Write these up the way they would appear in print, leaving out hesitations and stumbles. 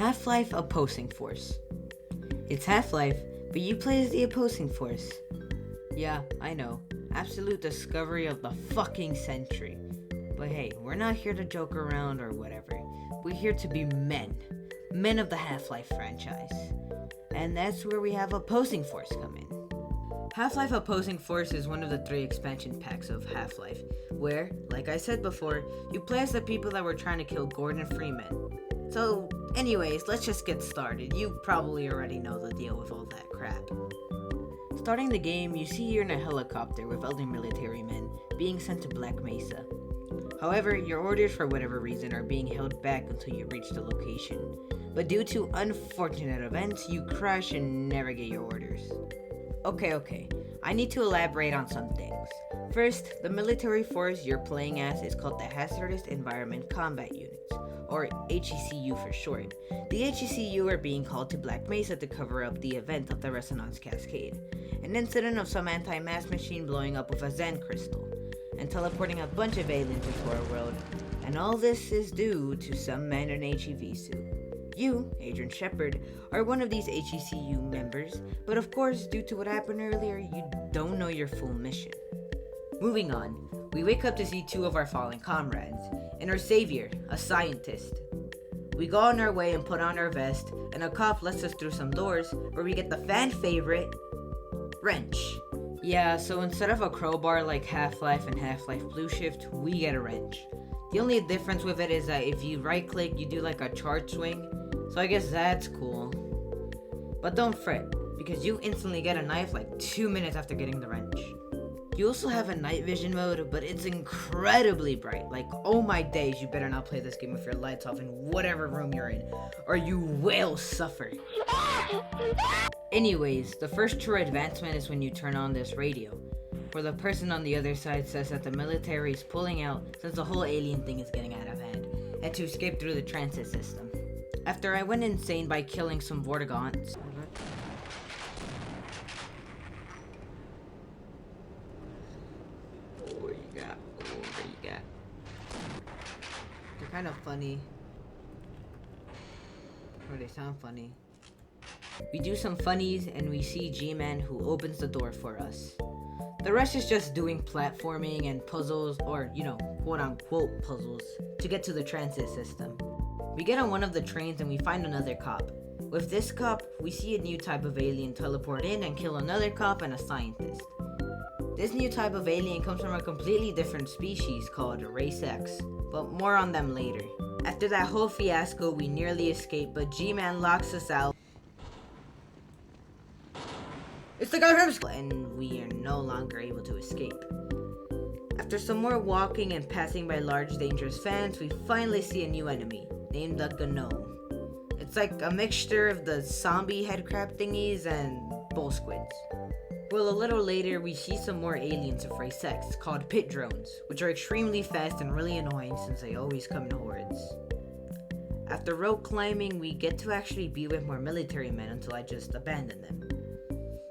Half-Life Opposing Force. It's Half-Life, but you play as the opposing force. Yeah, I know. Absolute discovery of the fucking century. But hey, we're not here to joke around or whatever. We're here to be men. Men of the Half-Life franchise. And that's where we have Opposing Force come in. Half-Life Opposing Force is one of the 3 expansion packs of Half-Life, where, like I said before, you play as the people that were trying to kill Gordon Freeman. So, anyways, let's just get started. You probably already know the deal with all that crap. Starting the game, you see you're in a helicopter with other military men being sent to Black Mesa. However, your orders for whatever reason are being held back until you reach the location. But due to unfortunate events, you crash and never get your orders. Okay, I need to elaborate on some things. First, the military force you're playing as is called the Hazardous Environment Combat Units, or HECU for short. The HECU are being called to Black Mesa to cover up the event of the Resonance Cascade, an incident of some anti-mass machine blowing up with a Zen crystal, and teleporting a bunch of aliens into our world, and all this is due to some man in an HEV suit. You, Adrian Shepard, are one of these HECU members, but of course, due to what happened earlier, you don't know your full mission. Moving on, we wake up to see 2 of our fallen comrades, and our savior, a scientist. We go on our way and put on our vest, and a cop lets us through some doors, where we get the fan favorite, wrench. Yeah, so instead of a crowbar like Half-Life and Half-Life Blue Shift, we get a wrench. The only difference with it is that if you right click, you do like a charge swing, so I guess that's cool. But don't fret, because you instantly get a knife like 2 minutes after getting the wrench. You also have a night vision mode, but it's incredibly bright. Like, oh my days, you better not play this game with your lights off in whatever room you're in, or you will suffer. Anyways, the first true advancement is when you turn on this radio, where the person on the other side says that the military is pulling out since the whole alien thing is getting out of hand, and to escape through the transit system. After I went insane by killing some Vortigaunts. What you got? They're kind of funny. Or they sound funny. We do some funnies and we see G-Man who opens the door for us. The rest is just doing platforming and puzzles, or, quote-unquote puzzles, to get to the transit system. We get on one of the trains and we find another cop. With this cop, we see a new type of alien teleport in and kill another cop and a scientist. This new type of alien comes from a completely different species called Race X, but more on them later. After that whole fiasco, we nearly escape, but G-Man locks us out. It's the guy from and we are no longer able to escape. After some more walking and passing by large dangerous fans, we finally see a new enemy, named the Gnome. It's like a mixture of the zombie head crab thingies and bull squids. Well, a little later, we see some more aliens of Race X, called pit drones, which are extremely fast and really annoying since they always come in hordes. After rope climbing, we get to actually be with more military men until I just abandon them.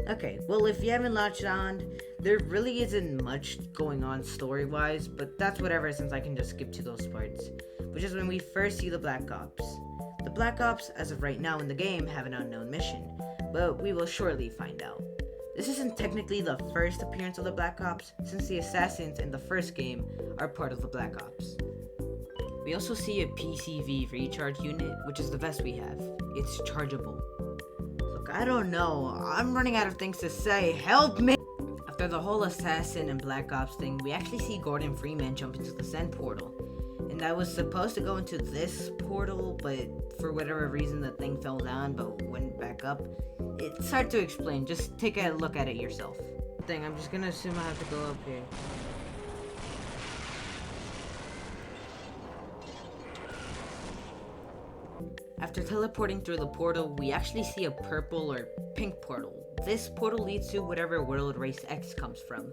Okay, well, if you haven't latched on, there really isn't much going on story-wise, but that's whatever since I can just skip to those parts, which is when we first see the Black Ops. The Black Ops, as of right now in the game, have an unknown mission, but we will shortly find out. This isn't technically the first appearance of the Black Ops, since the assassins in the first game are part of the Black Ops. We also see a PCV recharge unit, which is the best we have. It's chargeable. Look, I don't know. I'm running out of things to say. Help me! After the whole assassin and Black Ops thing, we actually see Gordon Freeman jump into the Zen portal. And I was supposed to go into this portal, but for whatever reason the thing fell down but went back up. It's hard to explain. Just take a look at it yourself. I'm just gonna assume I have to go up here. After teleporting through the portal, we actually see a purple or pink portal. This portal leads to whatever world Race X comes from.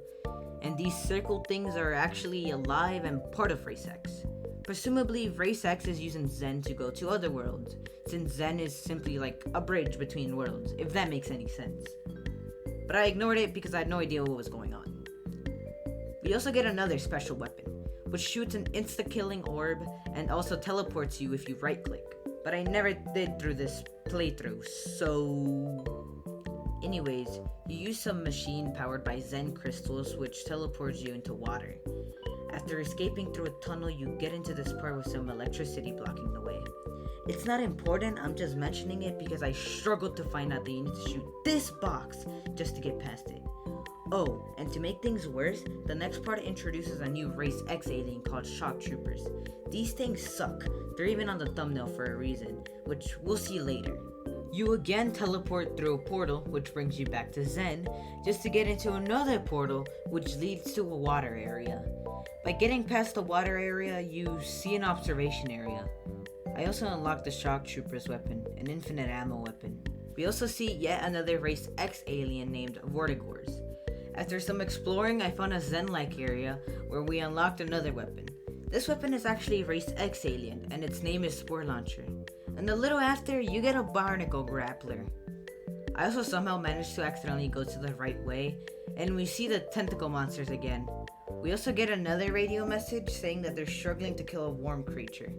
And these circle things are actually alive and part of Race X. Presumably, Race X is using Zen to go to other worlds, since Zen is simply like a bridge between worlds, if that makes any sense. But I ignored it because I had no idea what was going on. We also get another special weapon, which shoots an insta-killing orb and also teleports you if you right-click. but I never did through this playthrough, so... Anyways, you use some machine powered by Zen crystals which teleports you into water. After escaping through a tunnel, you get into this part with some electricity blocking the way. It's not important, I'm just mentioning it because I struggled to find out that you need to shoot this box just to get past it. Oh, and to make things worse, the next part introduces a new Race X alien called Shock Troopers. These things suck. They're even on the thumbnail for a reason, which we'll see later. You again teleport through a portal, which brings you back to Zen, just to get into another portal, which leads to a water area. By getting past the water area, you see an observation area. I also unlocked the Shock Troopers weapon, an infinite ammo weapon. We also see yet another Race X alien named Vortigors. After some exploring, I found a Zen-like area where we unlocked another weapon. This weapon is actually a Race X alien, and its name is Spore Launcher. And a little after, you get a barnacle grappler. I also somehow managed to accidentally go to the right way, and we see the tentacle monsters again. We also get another radio message saying that they're struggling to kill a worm creature,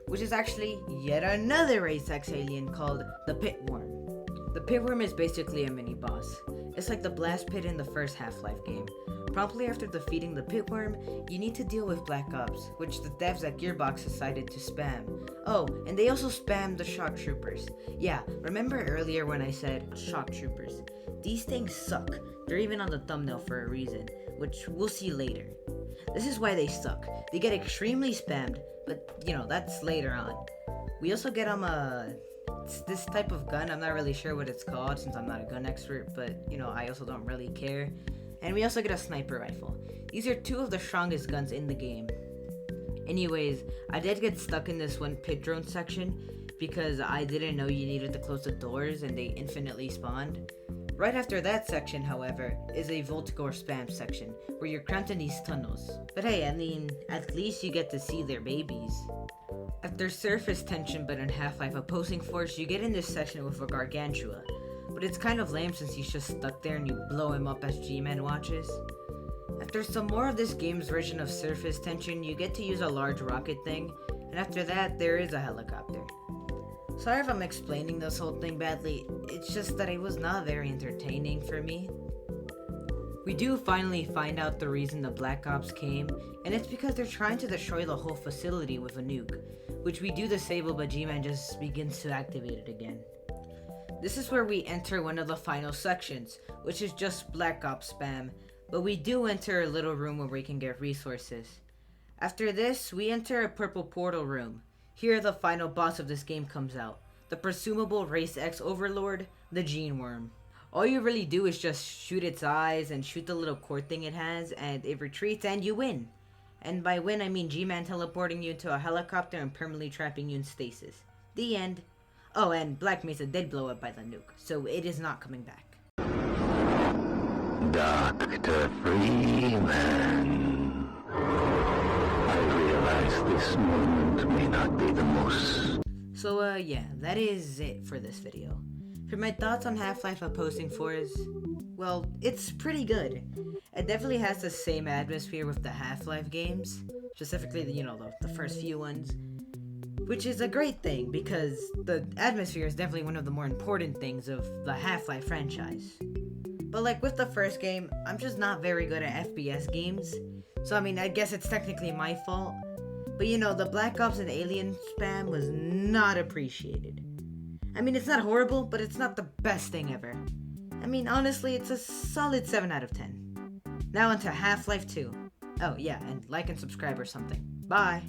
which is actually yet another Race X alien called the Pitworm. The Pitworm is basically a mini-boss. It's like the blast pit in the first Half-Life game. Promptly after defeating the Pitworm, you need to deal with Black Ops, which the devs at Gearbox decided to spam. Oh, and they also spammed the Shock Troopers. Yeah, remember earlier when I said Shock Troopers? These things suck. They're even on the thumbnail for a reason, which we'll see later. This is why they suck. They get extremely spammed, but that's later on. We also get this type of gun. I'm not really sure what it's called since I'm not a gun expert, but I also don't really care. And we also get a sniper rifle. These are two of the strongest guns in the game. Anyways, I did get stuck in this one pit drone section because I didn't know you needed to close the doors and they infinitely spawned. Right after that section, however, is a Voltigor spam section where you're cramped in these tunnels. But hey, at least you get to see their babies. After surface tension but in Half-Life Opposing Force, you get in this section with a Gargantua. But it's kind of lame since he's just stuck there and you blow him up as G-Man watches. After some more of this game's version of surface tension, you get to use a large rocket thing, and after that, there is a helicopter. Sorry if I'm explaining this whole thing badly, it's just that it was not very entertaining for me. We do finally find out the reason the Black Ops came, and it's because they're trying to destroy the whole facility with a nuke, which we do disable but G-Man just begins to activate it again. This is where we enter one of the final sections, which is just Black Ops spam, but we do enter a little room where we can get resources. After this, we enter a purple portal room. Here the final boss of this game comes out, the presumable Race X overlord, the Gene Worm. All you really do is just shoot its eyes and shoot the little cord thing it has, and it retreats and you win. And by win I mean G-Man teleporting you into a helicopter and permanently trapping you in stasis. The end. Oh, and Black Mesa did blow up by the nuke, so it is not coming back. Dr. Freeman, I realize this moment may not be the most... So, yeah, that is it for this video. For my thoughts on Half-Life Opposing Force, well, it's pretty good. It definitely has the same atmosphere with the Half-Life games, specifically, the first few ones. Which is a great thing, because the atmosphere is definitely one of the more important things of the Half-Life franchise. But like with the first game, I'm just not very good at FPS games, so I guess it's technically my fault. But the Black Ops and Alien spam was not appreciated. It's not horrible, but it's not the best thing ever. Honestly, it's a solid 7 out of 10. Now onto Half-Life 2. Oh yeah, and like and subscribe or something. Bye!